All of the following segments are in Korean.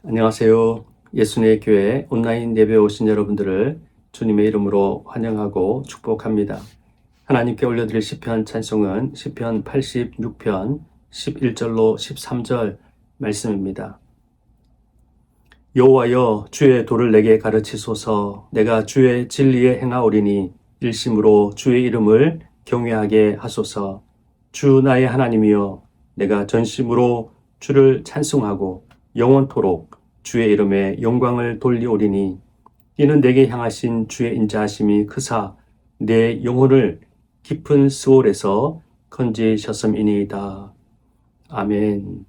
안녕하세요. 예수님의 교회 온라인 예배에 오신 여러분들을 주님의 이름으로 환영하고 축복합니다. 하나님께 올려드릴 시편 찬송은 시편 86편 11절로 13절 말씀입니다. 여호와여, 주의 도를 내게 가르치소서. 내가 주의 진리에 행하오리니 일심으로 주의 이름을 경외하게 하소서. 주 나의 하나님이여, 내가 전심으로 주를 찬송하고 영원토록 주의 이름에 영광을 돌리오리니 이는 내게 향하신 주의 인자하심이 크사 내 영혼을 깊은 스올에서 건지셨음이니이다. 아멘.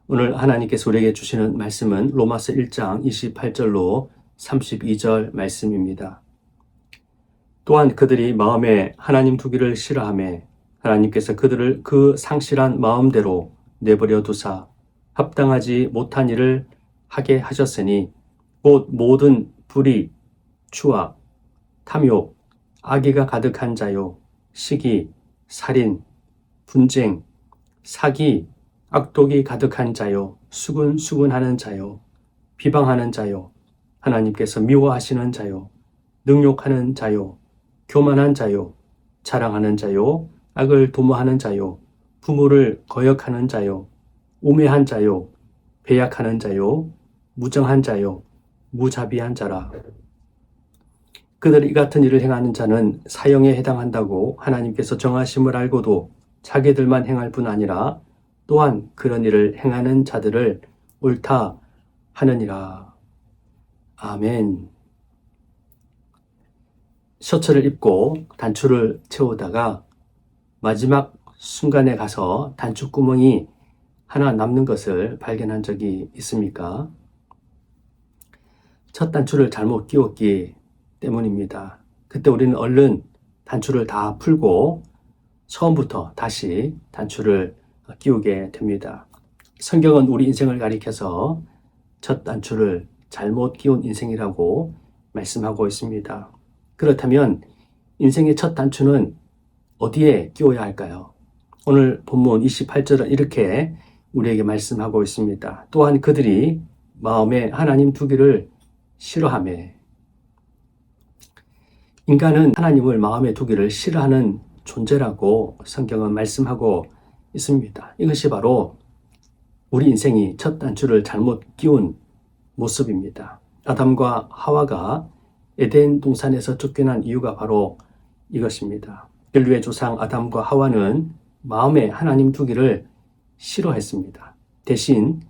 오늘 하나님께서 우리에게 주시는 말씀은 로마서 1장 28절로 32절 말씀입니다. 또한 그들이 마음에 하나님 두기를 싫어하며 하나님께서 그들을 그 상실한 마음대로 내버려 두사 합당하지 못한 일을 하게 하셨으니 곧 모든 불의, 추악, 탐욕, 악의가 가득한 자요, 시기, 살인, 분쟁, 사기, 악독이 가득한 자요, 수군수군하는 자요, 비방하는 자요, 하나님께서 미워하시는 자요, 능욕하는 자요, 교만한 자요, 자랑하는 자요, 악을 도모하는 자요, 부모를 거역하는 자요, 우매한 자요, 배약하는 자요, 무정한 자요, 무자비한 자라. 그들이 이 같은 일을 행하는 자는 사형에 해당한다고 하나님께서 정하심을 알고도 자기들만 행할 뿐 아니라 또한 그런 일을 행하는 자들을 옳다 하느니라. 아멘. 셔츠를 입고 단추를 채우다가 마지막 순간에 가서 단추 구멍이 하나 남는 것을 발견한 적이 있습니까? 첫 단추를 잘못 끼웠기 때문입니다. 그때 우리는 얼른 단추를 다 풀고 처음부터 다시 단추를 끼우게 됩니다. 성경은 우리 인생을 가리켜서 첫 단추를 잘못 끼운 인생이라고 말씀하고 있습니다. 그렇다면 인생의 첫 단추는 어디에 끼워야 할까요? 오늘 본문 28절은 이렇게 우리에게 말씀하고 있습니다. 또한 그들이 마음에 하나님 두기를 싫어하며, 인간은 하나님을 마음에 두기를 싫어하는 존재라고 성경은 말씀하고 있습니다. 이것이 바로 우리 인생이 첫 단추를 잘못 끼운 모습입니다. 아담과 하와가 에덴 동산에서 쫓겨난 이유가 바로 이것입니다. 인류의 조상 아담과 하와는 마음에 하나님 두기를 싫어했습니다. 대신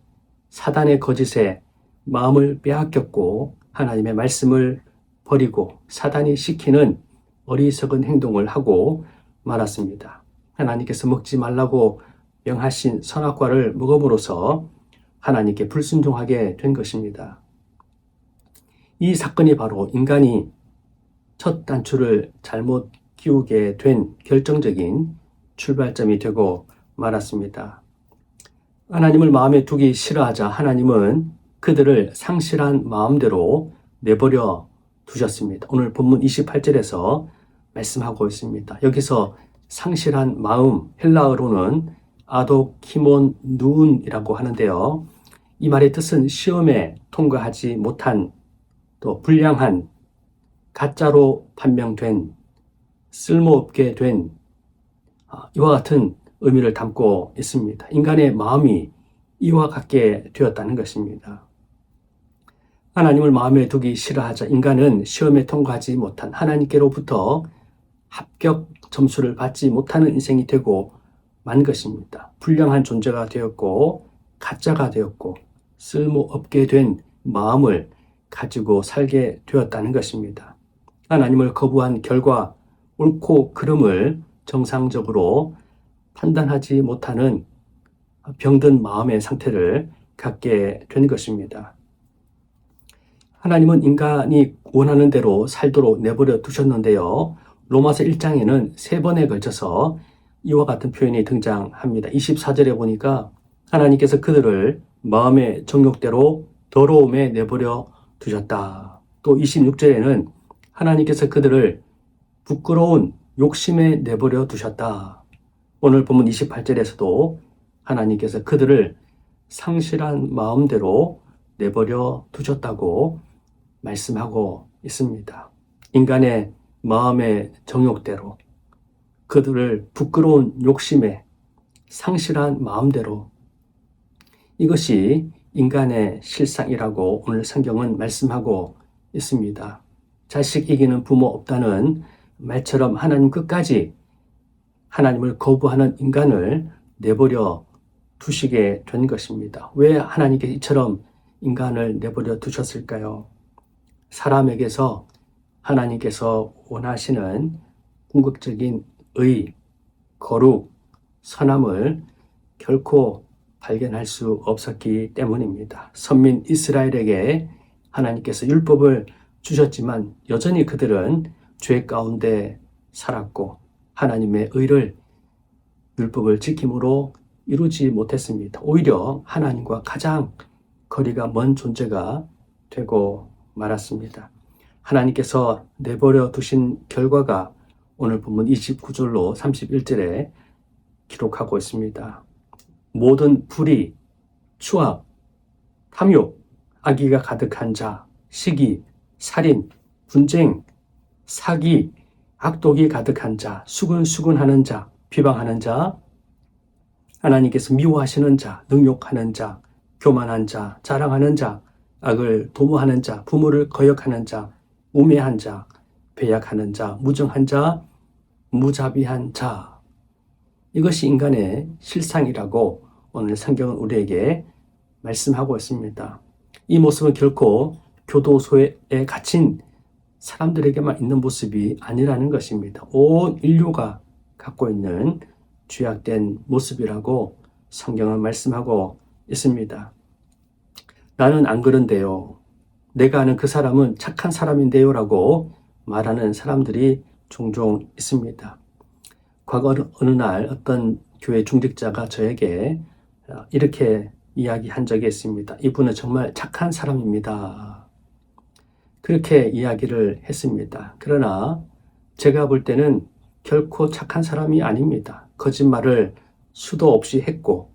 사단의 거짓에 마음을 빼앗겼고 하나님의 말씀을 버리고 사단이 시키는 어리석은 행동을 하고 말았습니다. 하나님께서 먹지 말라고 명하신 선악과를 먹음으로써 하나님께 불순종하게 된 것입니다. 이 사건이 바로 인간이 첫 단추를 잘못 끼우게 된 결정적인 출발점이 되고 말았습니다. 하나님을 마음에 두기 싫어하자 하나님은 그들을 상실한 마음대로 내버려 두셨습니다. 오늘 본문 28절에서 말씀하고 있습니다. 여기서 상실한 마음, 헬라어로는 아도키몬 누운이라고 하는데요. 이 말의 뜻은 시험에 통과하지 못한, 또 불량한, 가짜로 판명된, 쓸모없게 된 이와 같은 의미를 담고 있습니다. 인간의 마음이 이와 같게 되었다는 것입니다. 하나님을 마음에 두기 싫어하자 인간은 시험에 통과하지 못한, 하나님께로부터 합격 점수를 받지 못하는 인생이 되고 만 것입니다. 불량한 존재가 되었고 가짜가 되었고 쓸모없게 된 마음을 가지고 살게 되었다는 것입니다. 하나님을 거부한 결과 옳고 그름을 정상적으로 판단하지 못하는 병든 마음의 상태를 갖게 된 것입니다. 하나님은 인간이 원하는 대로 살도록 내버려 두셨는데요. 로마서 1장에는 3번에 걸쳐서 이와 같은 표현이 등장합니다. 24절에 보니까 하나님께서 그들을 마음의 정욕대로 더러움에 내버려 두셨다. 또 26절에는 하나님께서 그들을 부끄러운 욕심에 내버려 두셨다. 오늘 본문 28절에서도 하나님께서 그들을 상실한 마음대로 내버려 두셨다고 말씀하고 있습니다. 인간의 마음의 정욕대로, 그들을 부끄러운 욕심에 상실한 마음대로, 이것이 인간의 실상이라고 오늘 성경은 말씀하고 있습니다. 자식 이기는 부모 없다는 말처럼 하나님 끝까지 하나님을 거부하는 인간을 내버려 두시게 된 것입니다. 왜 하나님께 이처럼 인간을 내버려 두셨을까요? 사람에게서 하나님께서 원하시는 궁극적인 의, 거룩, 선함을 결코 발견할 수 없었기 때문입니다. 선민 이스라엘에게 하나님께서 율법을 주셨지만 여전히 그들은 죄 가운데 살았고 하나님의 의를 율법을 지킴으로 이루지 못했습니다. 오히려 하나님과 가장 거리가 먼 존재가 되고 말았습니다. 하나님께서 내버려 두신 결과가 오늘 본문 29절로 31절에 기록하고 있습니다. 모든 불의, 추악, 탐욕, 악의가 가득한 자, 시기, 살인, 분쟁, 사기, 악독이 가득한 자, 수근수근하는 자, 비방하는 자, 하나님께서 미워하시는 자, 능욕하는 자, 교만한 자, 자랑하는 자, 악을 도모하는 자, 부모를 거역하는 자, 우매한 자, 배약하는 자, 무정한 자, 무자비한 자. 이것이 인간의 실상이라고 오늘 성경은 우리에게 말씀하고 있습니다. 이 모습은 결코 교도소에 갇힌 사람들에게만 있는 모습이 아니라는 것입니다. 온 인류가 갖고 있는 죄악된 모습이라고 성경은 말씀하고 있습니다. 나는 안 그런데요. 내가 아는 그 사람은 착한 사람인데요 라고 말하는 사람들이 종종 있습니다. 과거 어느 날 어떤 교회 중직자가 저에게 이렇게 이야기한 적이 있습니다. 이분은 정말 착한 사람입니다. 그렇게 이야기를 했습니다. 그러나 제가 볼 때는 결코 착한 사람이 아닙니다. 거짓말을 수도 없이 했고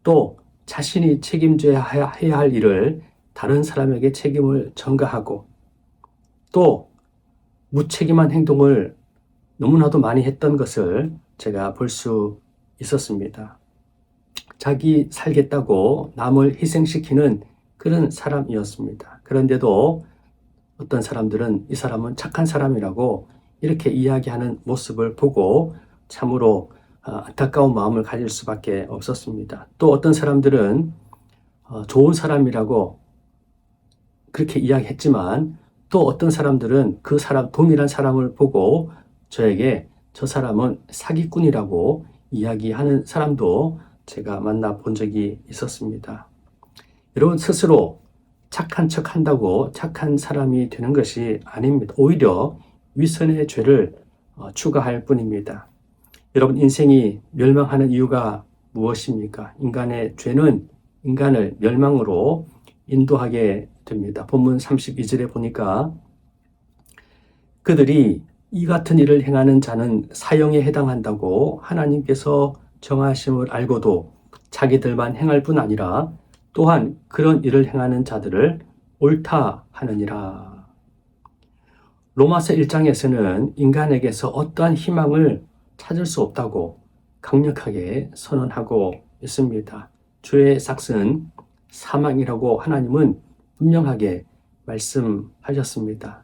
또 자신이 책임져야 해야 할 일을 다른 사람에게 책임을 전가하고 또 무책임한 행동을 너무나도 많이 했던 것을 제가 볼 수 있었습니다. 자기 살겠다고 남을 희생시키는 그런 사람이었습니다. 그런데도 어떤 사람들은 이 사람은 착한 사람이라고 이렇게 이야기하는 모습을 보고 참으로 안타까운 마음을 가질 수밖에 없었습니다. 또 어떤 사람들은 좋은 사람이라고 그렇게 이야기했지만 또 어떤 사람들은 그 사람, 동일한 사람을 보고 저에게 저 사람은 사기꾼이라고 이야기하는 사람도 제가 만나본 적이 있었습니다. 여러분 스스로 착한 척 한다고 착한 사람이 되는 것이 아닙니다. 오히려 위선의 죄를 추가할 뿐입니다. 여러분 인생이 멸망하는 이유가 무엇입니까? 인간의 죄는 인간을 멸망으로 인도하게 됩니다. 본문 32절에 보니까 그들이 이 같은 일을 행하는 자는 사형에 해당한다고 하나님께서 정하심을 알고도 자기들만 행할 뿐 아니라 또한 그런 일을 행하는 자들을 옳다 하느니라. 로마서 1장에서는 인간에게서 어떠한 희망을 찾을 수 없다고 강력하게 선언하고 있습니다. 죄의 삭은 사망이라고 하나님은 분명하게 말씀하셨습니다.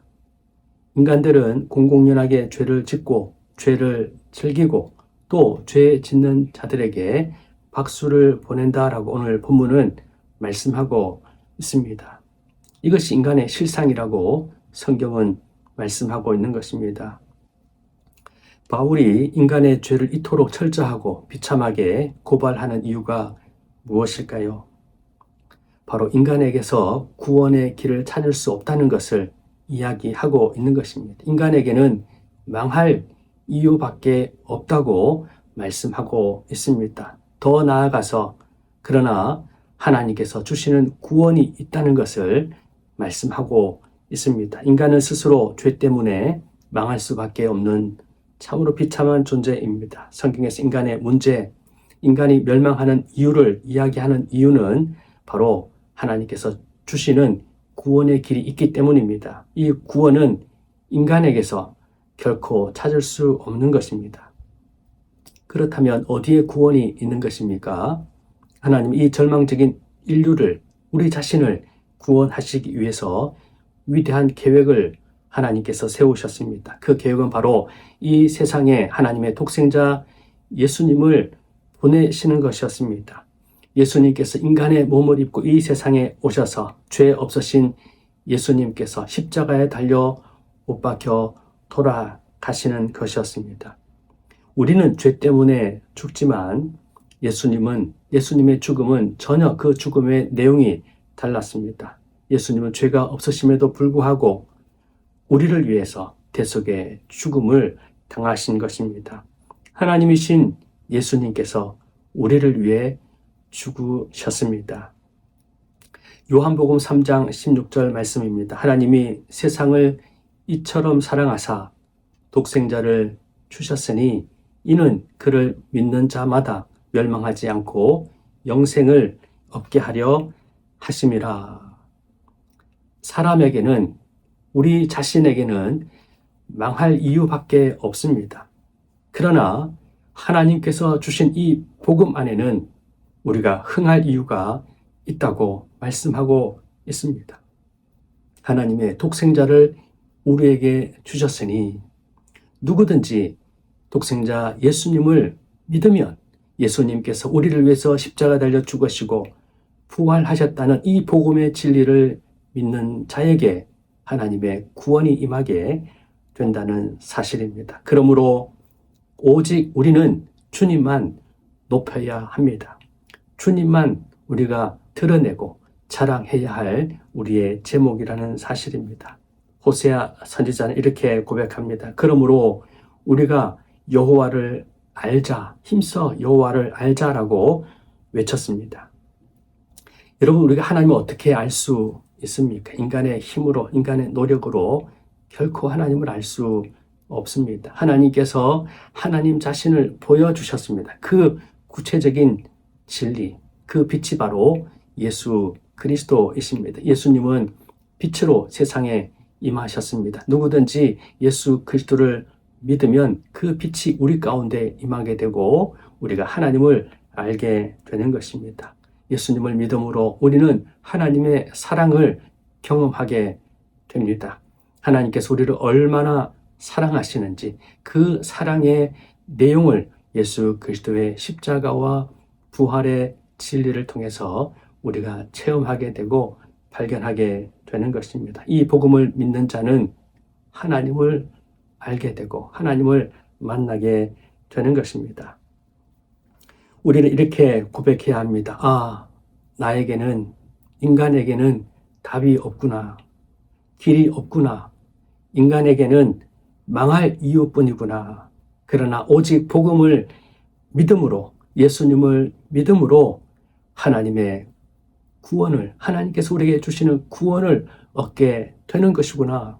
인간들은 공공연하게 죄를 짓고 죄를 즐기고 또 죄 짓는 자들에게 박수를 보낸다라고 오늘 본문은 말씀하고 있습니다. 이것이 인간의 실상이라고 성경은 말씀하고 있는 것입니다. 바울이 인간의 죄를 이토록 철저하고 비참하게 고발하는 이유가 무엇일까요? 바로 인간에게서 구원의 길을 찾을 수 없다는 것을 이야기하고 있는 것입니다. 인간에게는 망할 이유밖에 없다고 말씀하고 있습니다. 더 나아가서 그러나 하나님께서 주시는 구원이 있다는 것을 말씀하고 있습니다. 인간은 스스로 죄 때문에 망할 수밖에 없는 참으로 비참한 존재입니다. 성경에서 인간의 문제, 인간이 멸망하는 이유를 이야기하는 이유는 바로 하나님께서 주시는 구원의 길이 있기 때문입니다. 이 구원은 인간에게서 결코 찾을 수 없는 것입니다. 그렇다면 어디에 구원이 있는 것입니까? 하나님 이 절망적인 인류를, 우리 자신을 구원하시기 위해서 위대한 계획을 하나님께서 세우셨습니다. 그 계획은 바로 이 세상에 하나님의 독생자 예수님을 보내시는 것이었습니다. 예수님께서 인간의 몸을 입고 이 세상에 오셔서 죄 없으신 예수님께서 십자가에 달려 못 박혀 돌아가시는 것이었습니다. 우리는 죄 때문에 죽지만 예수님의 죽음은 전혀 그 죽음의 내용이 달랐습니다. 예수님은 죄가 없으심에도 불구하고 우리를 위해서 대속의 죽음을 당하신 것입니다. 하나님이신 예수님께서 우리를 위해 죽으셨습니다. 요한복음 3장 16절 말씀입니다. 하나님이 세상을 이처럼 사랑하사 독생자를 주셨으니 이는 그를 믿는 자마다 멸망하지 않고 영생을 얻게 하려 하심이라. 사람에게는, 우리 자신에게는 망할 이유밖에 없습니다. 그러나 하나님께서 주신 이 복음 안에는 우리가 흥할 이유가 있다고 말씀하고 있습니다. 하나님의 독생자를 우리에게 주셨으니 누구든지 독생자 예수님을 믿으면 예수님께서 우리를 위해서 십자가 달려 죽으시고 부활하셨다는 이 복음의 진리를 믿는 자에게 하나님의 구원이 임하게 된다는 사실입니다. 그러므로 오직 우리는 주님만 높여야 합니다. 주님만 우리가 드러내고 자랑해야 할 우리의 제목이라는 사실입니다. 호세아 선지자는 이렇게 고백합니다. 그러므로 우리가 여호와를 알자, 힘써 여호와를 알자라고 외쳤습니다. 여러분, 우리가 하나님을 어떻게 알 수 있습니까? 인간의 힘으로, 인간의 노력으로 결코 하나님을 알 수 없습니다. 하나님께서 하나님 자신을 보여주셨습니다. 그 구체적인 진리, 그 빛이 바로 예수 그리스도이십니다. 예수님은 빛으로 세상에 임하셨습니다. 누구든지 예수 그리스도를 믿으면 그 빛이 우리 가운데 임하게 되고 우리가 하나님을 알게 되는 것입니다. 예수님을 믿음으로 우리는 하나님의 사랑을 경험하게 됩니다. 하나님께서 우리를 얼마나 사랑하시는지 그 사랑의 내용을 예수 그리스도의 십자가와 부활의 진리를 통해서 우리가 체험하게 되고 발견하게 되는 것입니다. 이 복음을 믿는 자는 하나님을 알게 되고 하나님을 만나게 되는 것입니다. 우리는 이렇게 고백해야 합니다. 아, 나에게는, 인간에게는 답이 없구나. 길이 없구나. 인간에게는 망할 이유뿐이구나. 그러나 오직 복음을 믿음으로, 예수님을 믿음으로 하나님의 구원을, 하나님께서 우리에게 주시는 구원을 얻게 되는 것이구나.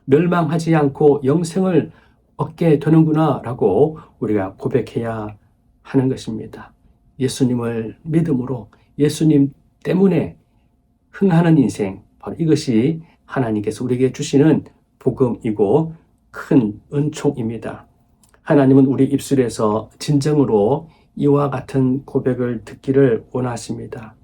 멸망하지 않고 영생을 얻게 되는구나 라고 우리가 고백해야 하는 것입니다. 예수님을 믿음으로, 예수님 때문에 흥하는 인생, 바로 이것이 하나님께서 우리에게 주시는 복음이고 큰 은총입니다. 하나님은 우리 입술에서 진정으로 이와 같은 고백을 듣기를 원하십니다.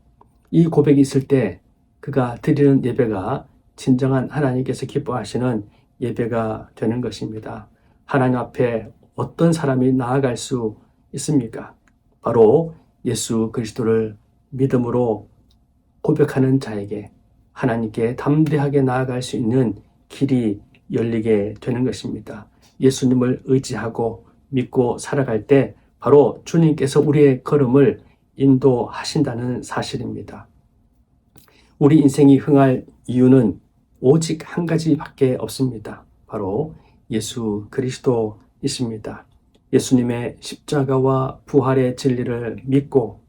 이 고백이 있을 때 그가 드리는 예배가 진정한 하나님께서 기뻐하시는 예배가 되는 것입니다. 하나님 앞에 어떤 사람이 나아갈 수 있습니까? 바로 예수 그리스도를 믿음으로 고백하는 자에게 하나님께 담대하게 나아갈 수 있는 길이 열리게 되는 것입니다. 예수님을 의지하고 믿고 살아갈 때 바로 주님께서 우리의 걸음을 인도하신다는 사실입니다. 우리 인생이 흥할 이유는 오직 한 가지밖에 없습니다. 바로 예수 그리스도이십니다. 예수님의 십자가와 부활의 진리를 믿고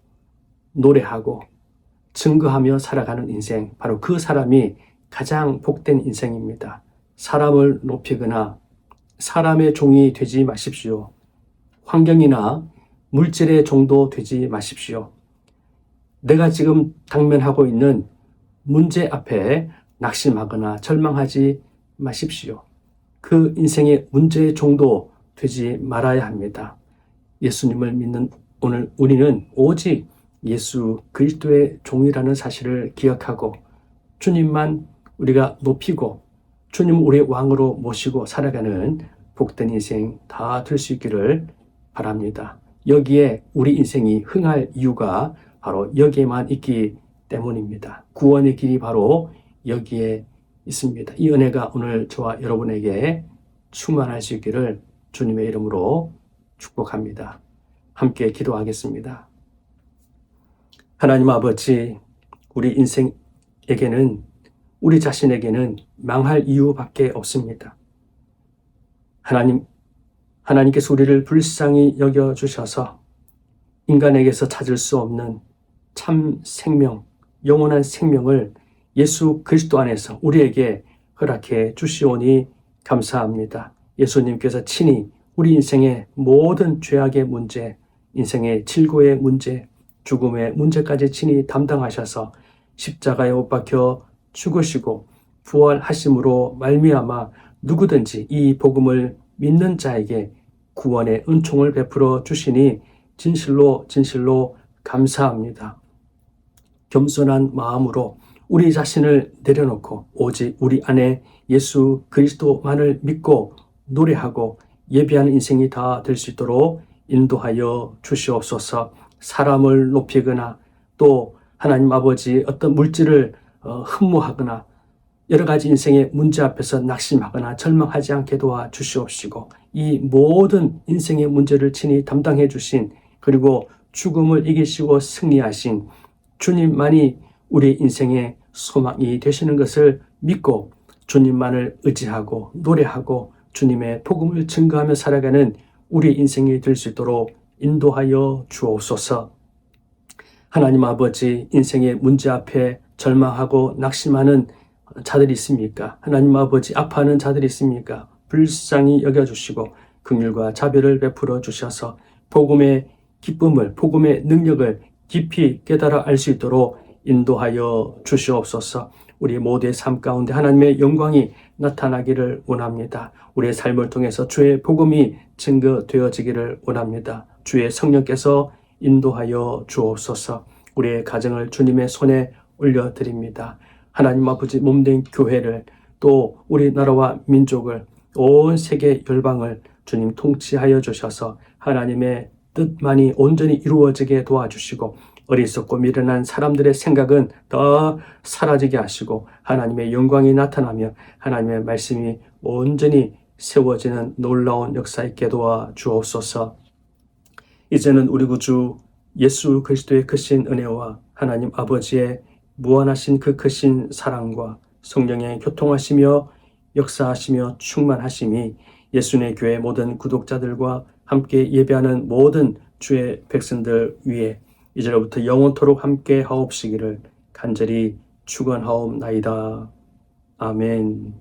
노래하고 증거하며 살아가는 인생, 바로 그 사람이 가장 복된 인생입니다. 사람을 높이거나 사람의 종이 되지 마십시오. 환경이나 물질의 종도 되지 마십시오. 내가 지금 당면하고 있는 문제 앞에 낙심하거나 절망하지 마십시오. 그 인생의 문제의 종도 되지 말아야 합니다. 예수님을 믿는 오늘 우리는 오직 예수 그리스도의 종이라는 사실을 기억하고 주님만 우리가 높이고 주님 우리의 왕으로 모시고 살아가는 복된 인생 다 될 수 있기를 바랍니다. 여기에 우리 인생이 흥할 이유가 바로 여기에만 있기 때문입니다. 구원의 길이 바로 여기에 있습니다. 이 은혜가 오늘 저와 여러분에게 충만할 수 있기를 주님의 이름으로 축복합니다. 함께 기도하겠습니다. 하나님 아버지, 우리 인생에게는 우리 자신에게는 망할 이유밖에 없습니다. 하나님께서 우리를 불쌍히 여겨주셔서 인간에게서 찾을 수 없는 참 생명, 영원한 생명을 예수 그리스도 안에서 우리에게 허락해 주시오니 감사합니다. 예수님께서 친히 우리 인생의 모든 죄악의 문제, 인생의 질고의 문제, 죽음의 문제까지 친히 담당하셔서 십자가에 못 박혀 죽으시고 부활하심으로 말미암아 누구든지 이 복음을 믿는 자에게 구원의 은총을 베풀어 주시니 진실로 감사합니다. 겸손한 마음으로 우리 자신을 내려놓고 오직 우리 안에 예수 그리스도만을 믿고 노래하고 예배하는 인생이 다 될 수 있도록 인도하여 주시옵소서. 사람을 높이거나 또 하나님 아버지 어떤 물질을 흠모하거나 여러 가지 인생의 문제 앞에서 낙심하거나 절망하지 않게 도와주시옵시고 이 모든 인생의 문제를 친히 담당해 주신 그리고 죽음을 이기시고 승리하신 주님만이 우리 인생의 소망이 되시는 것을 믿고 주님만을 의지하고 노래하고 주님의 복음을 증거하며 살아가는 우리 인생이 될 수 있도록 인도하여 주옵소서. 하나님 아버지, 인생의 문제 앞에 절망하고 낙심하는 자들이 있습니까? 하나님 아버지, 아파하는 자들이 있습니까? 불쌍히 여겨주시고 긍휼과 자비를 베풀어 주셔서 복음의 기쁨을, 복음의 능력을 깊이 깨달아 알 수 있도록 인도하여 주시옵소서. 우리 모두의 삶 가운데 하나님의 영광이 나타나기를 원합니다. 우리의 삶을 통해서 주의 복음이 증거되어지기를 원합니다. 주의 성령께서 인도하여 주옵소서. 우리의 가정을 주님의 손에 올려드립니다. 하나님 아버지 몸된 교회를 또 우리나라와 민족을 온 세계 열방을 주님 통치하여 주셔서 하나님의 뜻만이 온전히 이루어지게 도와주시고 어리석고 미련한 사람들의 생각은 다 사라지게 하시고 하나님의 영광이 나타나며 하나님의 말씀이 온전히 세워지는 놀라운 역사 있게 도와주옵소서. 이제는 우리 구주 예수 그리스도의 크신 은혜와 하나님 아버지의 무한하신 그 크신 사랑과 성령의 교통하시며 역사하시며 충만하심이 예수님의 교회 모든 구독자들과 함께 예배하는 모든 주의 백성들 위에 이제로부터 영원토록 함께 하옵시기를 간절히 축원하옵나이다. 아멘.